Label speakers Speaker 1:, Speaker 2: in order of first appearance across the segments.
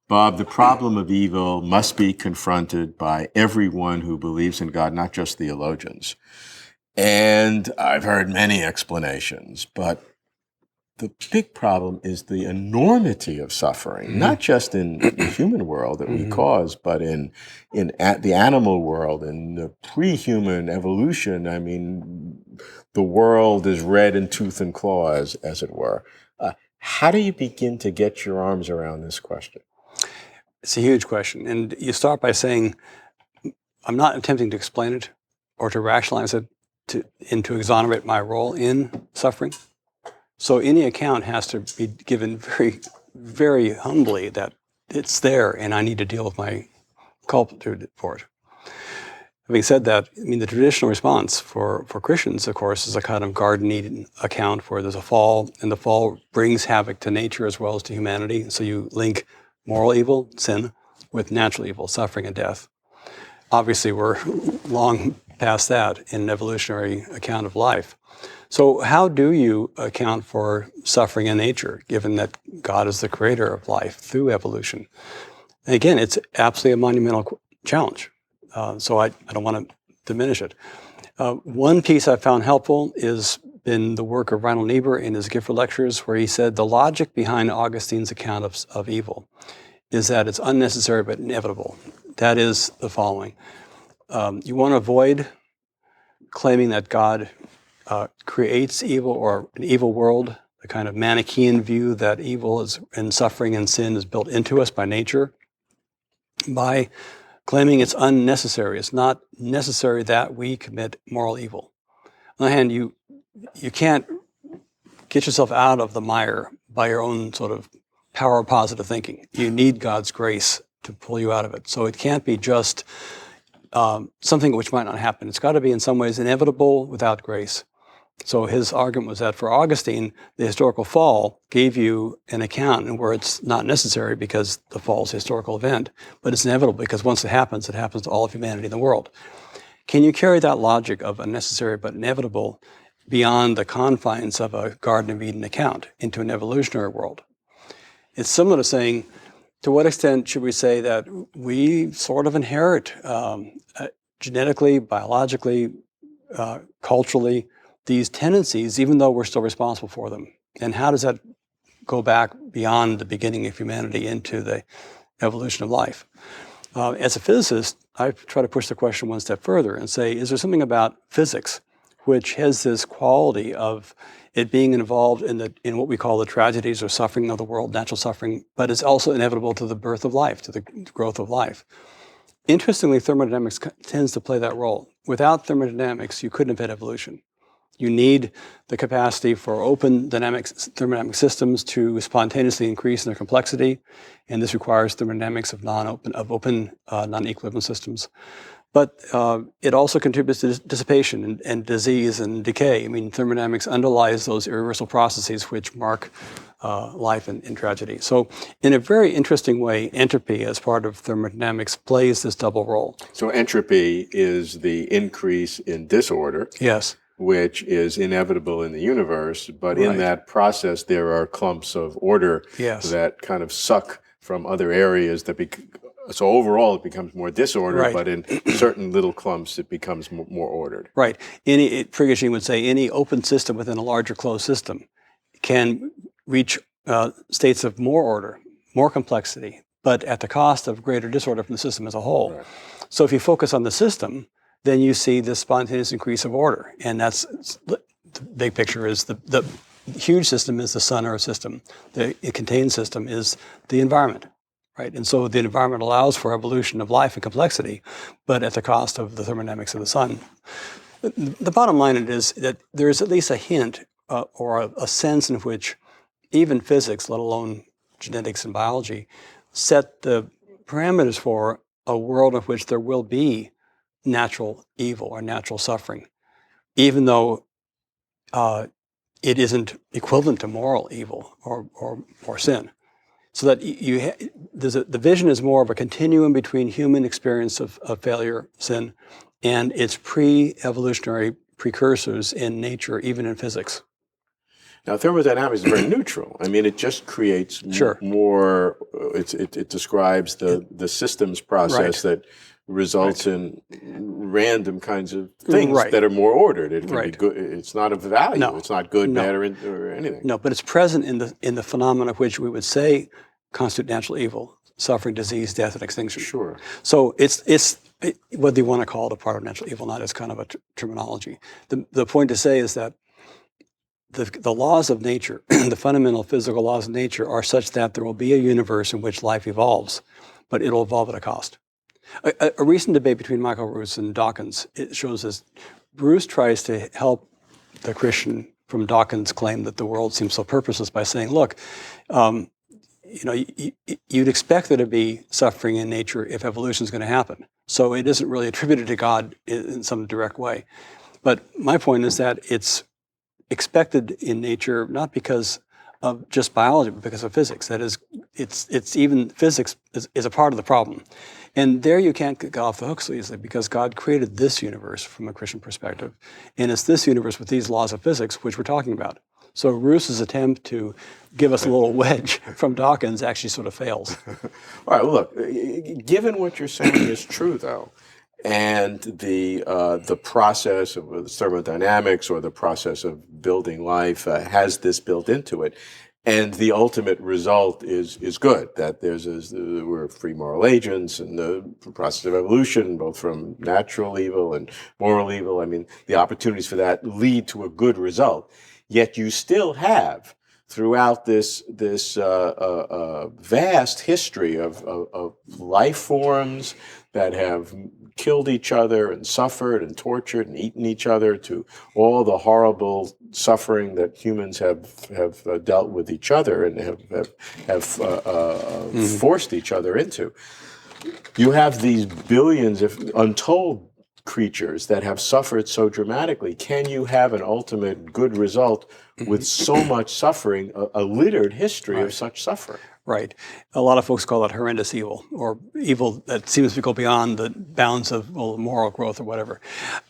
Speaker 1: Bob, the problem of evil must be confronted by everyone who believes in God, not just theologians. And I've heard many explanations, but the big problem is the enormity of suffering, not just in the human world that we cause, but in the animal world, in the pre-human evolution. I mean, the world is red in tooth and claw, as it were. How do you begin to get your arms around this question?
Speaker 2: It's a huge question. And you start by saying, I'm not attempting to explain it or to rationalize it and to exonerate my role in suffering. So any account has to be given very, very humbly that it's there and I need to deal with my culpability for it. Having said that, I mean, the traditional response for Christians, of course, is a kind of Garden Eden account where there's a fall, and the fall brings havoc to nature as well as to humanity. So you link moral evil, sin, with natural evil, suffering and death. Obviously, we're long past that in an evolutionary account of life. So how do you account for suffering in nature, given that God is the creator of life through evolution? And again, it's absolutely a monumental challenge. So I don't want to diminish it. One piece I found helpful is in the work of Reinhold Niebuhr in his Gifford Lectures, where he said the logic behind Augustine's account of evil is that it's unnecessary but inevitable. That is the following. You want to avoid claiming that God creates evil or an evil world, the kind of Manichaean view that evil is and suffering and sin is built into us by nature, by claiming it's unnecessary. It's not necessary that we commit moral evil. On the other hand, you can't get yourself out of the mire by your own sort of power of positive thinking. You need God's grace to pull you out of it. So it can't be just something which might not happen. It's got to be in some ways inevitable without grace. So his argument was that for Augustine, the historical fall gave you an account where it's not necessary because the fall is a historical event, but it's inevitable because once it happens to all of humanity in the world. Can you carry that logic of unnecessary but inevitable beyond the confines of a Garden of Eden account into an evolutionary world? It's similar to saying, to what extent should we say that we sort of inherit genetically, biologically, culturally, these tendencies, even though we're still responsible for them? And how does that go back beyond the beginning of humanity into the evolution of life? As a physicist, I try to push the question one step further and say, is there something about physics which has this quality of it being involved in what we call the tragedies or suffering of the world, natural suffering, but it's also inevitable to the birth of life, to the growth of life? Interestingly, thermodynamics tends to play that role. Without thermodynamics, you couldn't have had evolution. You need the capacity for open thermodynamic systems to spontaneously increase in their complexity, and this requires thermodynamics of open non-equilibrium systems. But it also contributes to dissipation and disease and decay. I mean, thermodynamics underlies those irreversible processes which mark life in tragedy. So in a very interesting way, entropy as part of thermodynamics plays this double role.
Speaker 1: So entropy is the increase in disorder.
Speaker 2: Yes.
Speaker 1: Which is inevitable in the universe, but
Speaker 2: Right.
Speaker 1: in that process there are clumps of order
Speaker 2: Yes.
Speaker 1: that kind of suck from other areas so overall it becomes more disorder,
Speaker 2: Right.
Speaker 1: but in certain little clumps it becomes more ordered.
Speaker 2: Right. Prigogine would say any open system within a larger closed system can reach states of more order, more complexity, but at the cost of greater disorder from the system as a whole.
Speaker 1: Right.
Speaker 2: So if you focus on the system, then you see this spontaneous increase of order. And that's the big picture is the huge system is the sun or system. The contained system is the environment, right? And so the environment allows for evolution of life and complexity, but at the cost of the thermodynamics of the sun. The bottom line is that there is at least a hint or a sense in which even physics, let alone genetics and biology, set the parameters for a world in which there will be natural evil or natural suffering, even though it isn't equivalent to moral evil or sin. So that the vision is more of a continuum between human experience of failure, sin, and its pre-evolutionary precursors in nature, even in physics.
Speaker 1: Now, thermodynamics is very neutral. I mean, it just creates
Speaker 2: Sure.
Speaker 1: more. It describes the systems process that results in random kinds of things that are more ordered. It can be good. It's not a value.
Speaker 2: No.
Speaker 1: It's not good, bad, or anything.
Speaker 2: No, but it's present in the phenomena which we would say constitute natural evil: suffering, disease, death, and extinction.
Speaker 1: Sure.
Speaker 2: So it's whether you want to call it a part of natural evil or not is kind of a terminology. The point to say is that the laws of nature, the fundamental physical laws of nature, are such that there will be a universe in which life evolves, but it'll evolve at a cost. A recent debate between Michael Bruce and Dawkins, it shows this. Bruce tries to help the Christian from Dawkins' claim that the world seems so purposeless by saying, look, you'd expect there to be suffering in nature if evolution is going to happen. So it isn't really attributed to God in some direct way. But my point is that it's expected in nature not because of just biology, but because of physics. That is, it's even physics is a part of the problem. And there you can't get off the hook so easily because God created this universe from a Christian perspective. And it's this universe with these laws of physics which we're talking about. So Roos's attempt to give us a little wedge from Dawkins actually sort of fails.
Speaker 1: All right, well, look, given what you're saying is true, though, and the process of thermodynamics or the process of building life has this built into it, and the ultimate result is good, that we're free moral agents, and the process of evolution, both from natural evil and moral evil, I mean, the opportunities for that lead to a good result. Yet you still have, throughout this vast history of life forms that have killed each other and suffered and tortured and eaten each other, to all the horrible suffering that humans have dealt with each other and have forced each other into. You have these billions of untold creatures that have suffered so dramatically. Can you have an ultimate good result with so much suffering, a littered history of such suffering?
Speaker 2: Right. A lot of folks call it horrendous evil, or evil that seems to go beyond the bounds of moral growth or whatever.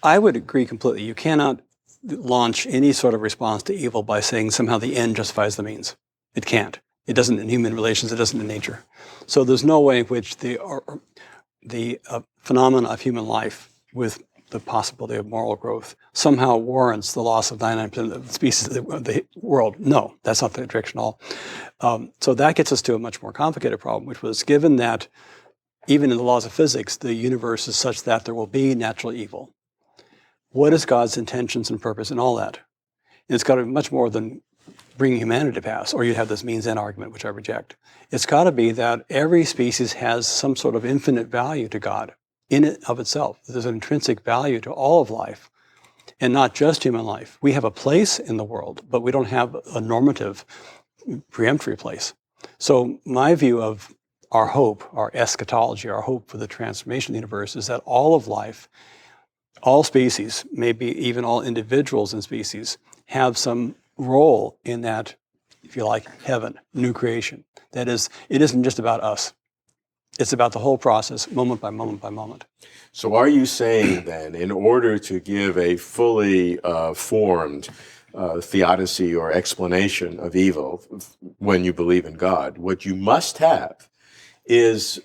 Speaker 2: I would agree completely. You cannot launch any sort of response to evil by saying somehow the end justifies the means. It can't. It doesn't in human relations. It doesn't in nature. So there's no way in which the phenomena of human life with the possibility of moral growth somehow warrants the loss of 99% of the species of the world. No, that's not the direction at all. So that gets us to a much more complicated problem, which was, given that even in the laws of physics, the universe is such that there will be natural evil. What is God's intentions and purpose in all that? And it's got to be much more than bringing humanity to pass, or you'd have this means end argument, which I reject. It's got to be that every species has some sort of infinite value to God in and of itself. There's an intrinsic value to all of life, and not just human life. We have a place in the world, but we don't have a normative, preemptory place. So my view of our hope, our eschatology, our hope for the transformation of the universe is that all of life, all species, maybe even all individuals in species, have some role in that, if you like, heaven, new creation. That is, it isn't just about us. It's about the whole process, moment by moment by moment.
Speaker 1: So are you saying then, in order to give a fully formed theodicy or explanation of evil when you believe in God, what you must have is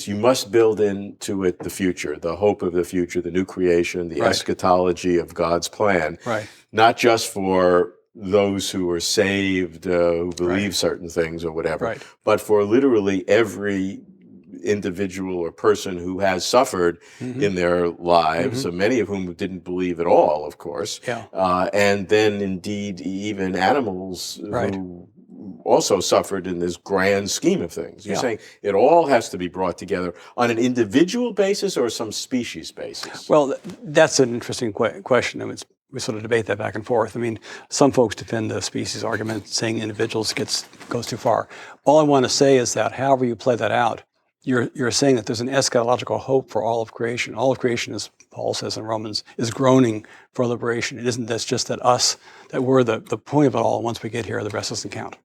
Speaker 1: you must build into it the future, the hope of the future, the new creation, the eschatology of God's plan, not just for those who are saved, who believe certain things or whatever, but for literally every individual or person who has suffered in their lives, many of whom didn't believe at all, of course, and then indeed even animals who also suffered in this grand scheme of things. You're saying it all has to be brought together on an individual basis or some species basis?
Speaker 2: Well, that's an interesting question. I mean, we sort of debate that back and forth. I mean, some folks defend the species argument, saying individuals goes too far. All I want to say is that however you play that out, you're saying that there's an eschatological hope for all of creation. All of creation, as Paul says in Romans, is groaning for liberation. It isn't just that we're the point of it all. Once we get here, the rest doesn't count.